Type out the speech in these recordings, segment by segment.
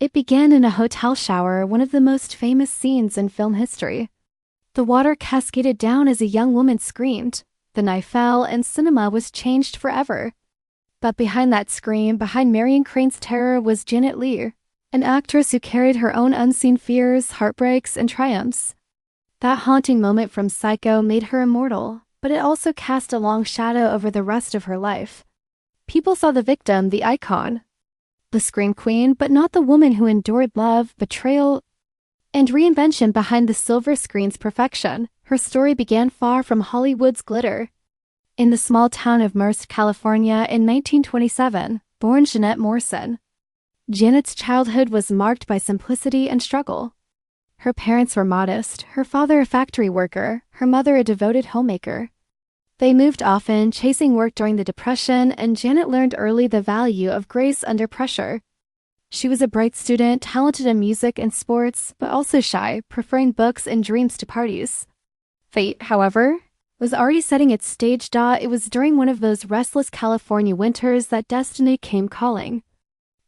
It began in a hotel shower, one of the most famous scenes in film history. The water cascaded down as a young woman screamed. The knife fell, and cinema was changed forever. But behind that scream, behind Marion Crane's terror, was Janet Leigh, an actress who carried her own unseen fears, heartbreaks, and triumphs. That haunting moment from Psycho made her immortal, but it also cast a long shadow over the rest of her life. People saw the victim, the icon, the scream queen, but not the woman who endured love, betrayal, and reinvention behind the silver screen's perfection. Her story began far from Hollywood's glitter. In the small town of Merced, California in 1927, born Jeanette Morrison. Janet's childhood was marked by simplicity and struggle. Her parents were modest, her father a factory worker, her mother a devoted homemaker. They moved often, chasing work during the Depression, and Janet learned early the value of grace under pressure. She was a bright student, talented in music and sports, but also shy, preferring books and dreams to parties. Fate, however, was already setting its stage door. It was during one of those restless California winters that destiny came calling.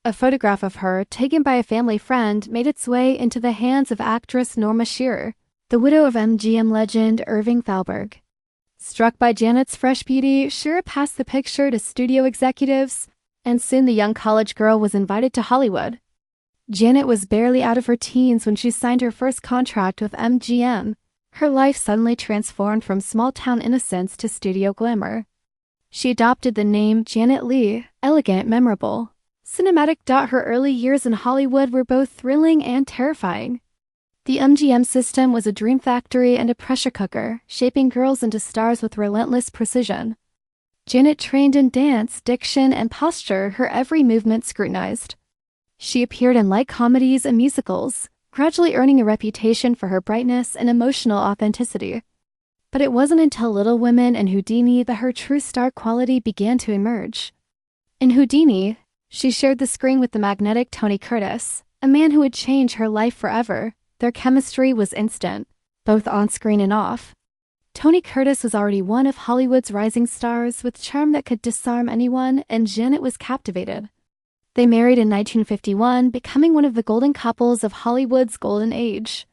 A photograph of her, taken by a family friend, made its way into the hands of actress Norma Shearer, the widow of MGM legend Irving Thalberg. Struck by Janet's fresh beauty, Shearer passed the picture to studio executives, and soon the young college girl was invited to Hollywood. Janet was barely out of her teens when she signed her first contract with MGM. Her life suddenly transformed from small-town innocence to studio glamour. She adopted the name Janet Leigh, elegant, memorable. Cinematic. Her early years in Hollywood were both thrilling and terrifying. The MGM system was a dream factory and a pressure cooker, shaping girls into stars with relentless precision. Janet trained in dance, diction, and posture, her every movement scrutinized. She appeared in light comedies and musicals, gradually earning a reputation for her brightness and emotional authenticity. But it wasn't until Little Women and Houdini that her true star quality began to emerge. In Houdini, she shared the screen with the magnetic Tony Curtis, a man who would change her life forever. Their chemistry was instant, both on-screen and off. Tony Curtis was already one of Hollywood's rising stars with charm that could disarm anyone, and Janet was captivated. They married in 1951, becoming one of the golden couples of Hollywood's golden age.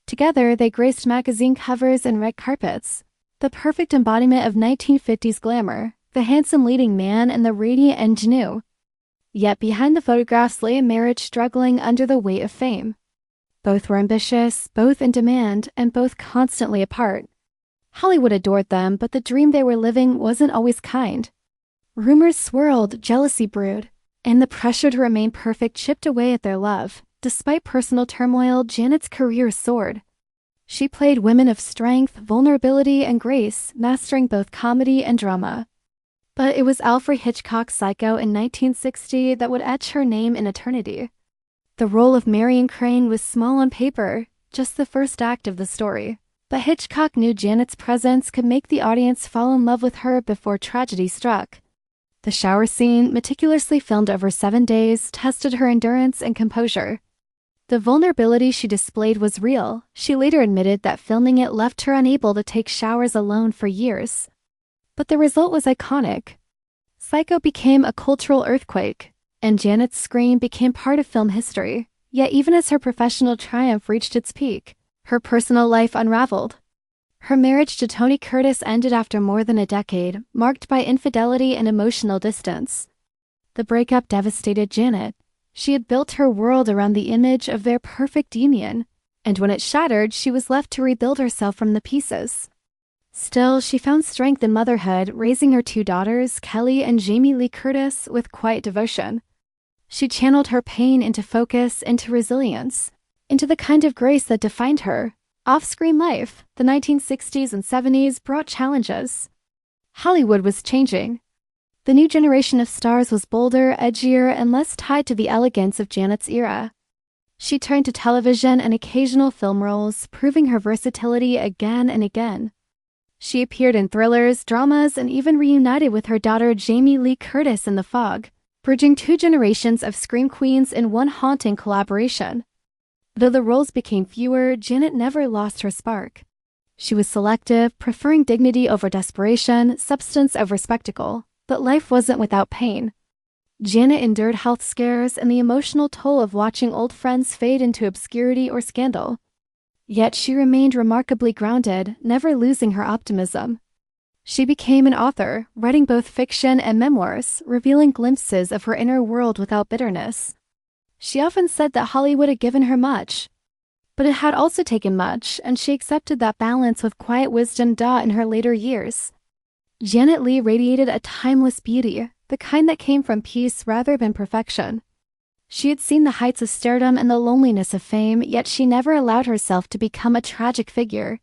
Together, they graced magazine covers and red carpets, the perfect embodiment of 1950s glamour, the handsome leading man and the radiant ingenue. Yet behind the photographs lay a marriage struggling under the weight of fame. Both were ambitious, both in demand, and both constantly apart. Hollywood adored them, but the dream they were living wasn't always kind. Rumors swirled, jealousy brewed, and the pressure to remain perfect chipped away at their love. Despite personal turmoil, Janet's career soared. She played women of strength, vulnerability, and grace, mastering both comedy and drama. But it was Alfred Hitchcock's Psycho in 1960 that would etch her name in eternity. The role of Marion Crane was small on paper, just the first act of the story. But Hitchcock knew Janet's presence could make the audience fall in love with her before tragedy struck. The shower scene, meticulously filmed over 7 days, tested her endurance and composure. The vulnerability she displayed was real. She later admitted that filming it left her unable to take showers alone for years. But the result was iconic. Psycho became a cultural earthquake, and Janet's scream became part of film history. Yet even as her professional triumph reached its peak, her personal life unraveled. Her marriage to Tony Curtis ended after more than a decade, marked by infidelity and emotional distance. The breakup devastated Janet. She had built her world around the image of their perfect union, and when it shattered, she was left to rebuild herself from the pieces. Still, she found strength in motherhood, raising her 2 daughters, Kelly and Jamie Lee Curtis, with quiet devotion. She channeled her pain into focus, into resilience, into the kind of grace that defined her. Off-screen life, the 1960s and 70s, brought challenges. Hollywood was changing. The new generation of stars was bolder, edgier, and less tied to the elegance of Janet's era. She turned to television and occasional film roles, proving her versatility again and again. She appeared in thrillers, dramas, and even reunited with her daughter Jamie Lee Curtis in The Fog, bridging 2 generations of scream queens in one haunting collaboration. Though the roles became fewer, Janet never lost her spark. She was selective, preferring dignity over desperation, substance over spectacle, but life wasn't without pain. Janet endured health scares and the emotional toll of watching old friends fade into obscurity or scandal. Yet she remained remarkably grounded, never losing her optimism. She became an author, writing both fiction and memoirs, revealing glimpses of her inner world without bitterness. She often said that Hollywood had given her much, but it had also taken much, and she accepted that balance with quiet wisdom in her later years. Janet Leigh radiated a timeless beauty, the kind that came from peace rather than perfection. She had seen the heights of stardom and the loneliness of fame, yet she never allowed herself to become a tragic figure.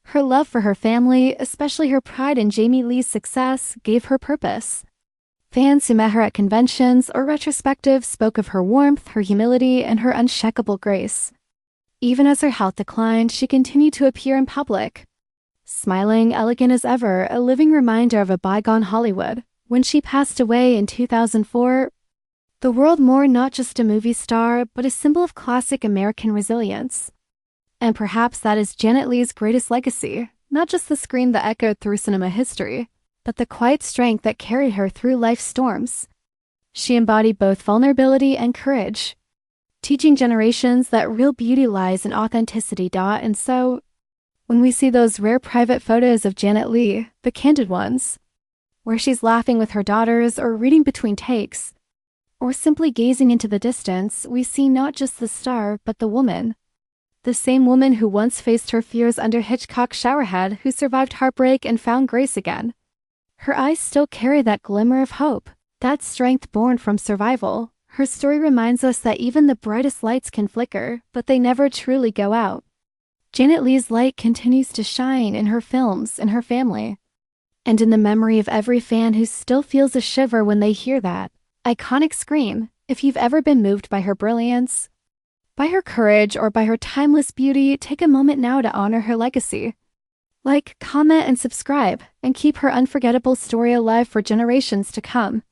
Her love for her family, especially her pride in Jamie Lee's success, gave her purpose. Fans who met her at conventions or retrospectives spoke of her warmth, her humility, and her unshakable grace. Even as her health declined, she continued to appear in public, smiling, elegant as ever, a living reminder of a bygone Hollywood. When she passed away in 2004, the world mourned not just a movie star, but a symbol of classic American resilience. And perhaps that is Janet Leigh's greatest legacy, not just the scream that echoed through cinema history, but the quiet strength that carried her through life's storms. She embodied both vulnerability and courage, teaching generations that real beauty lies in authenticity. And so, when we see those rare private photos of Janet Leigh, the candid ones, where she's laughing with her daughters or reading between takes, or simply gazing into the distance, we see not just the star, but the woman. The same woman who once faced her fears under Hitchcock's showerhead, who survived heartbreak and found grace again. Her eyes still carry that glimmer of hope, that strength born from survival. Her story reminds us that even the brightest lights can flicker, but they never truly go out. Janet Leigh's light continues to shine in her films, in her family, and in the memory of every fan who still feels a shiver when they hear that iconic scream. If you've ever been moved by her brilliance, by her courage, or by her timeless beauty, take a moment now to honor her legacy. Like, comment, and subscribe, and keep her unforgettable story alive for generations to come.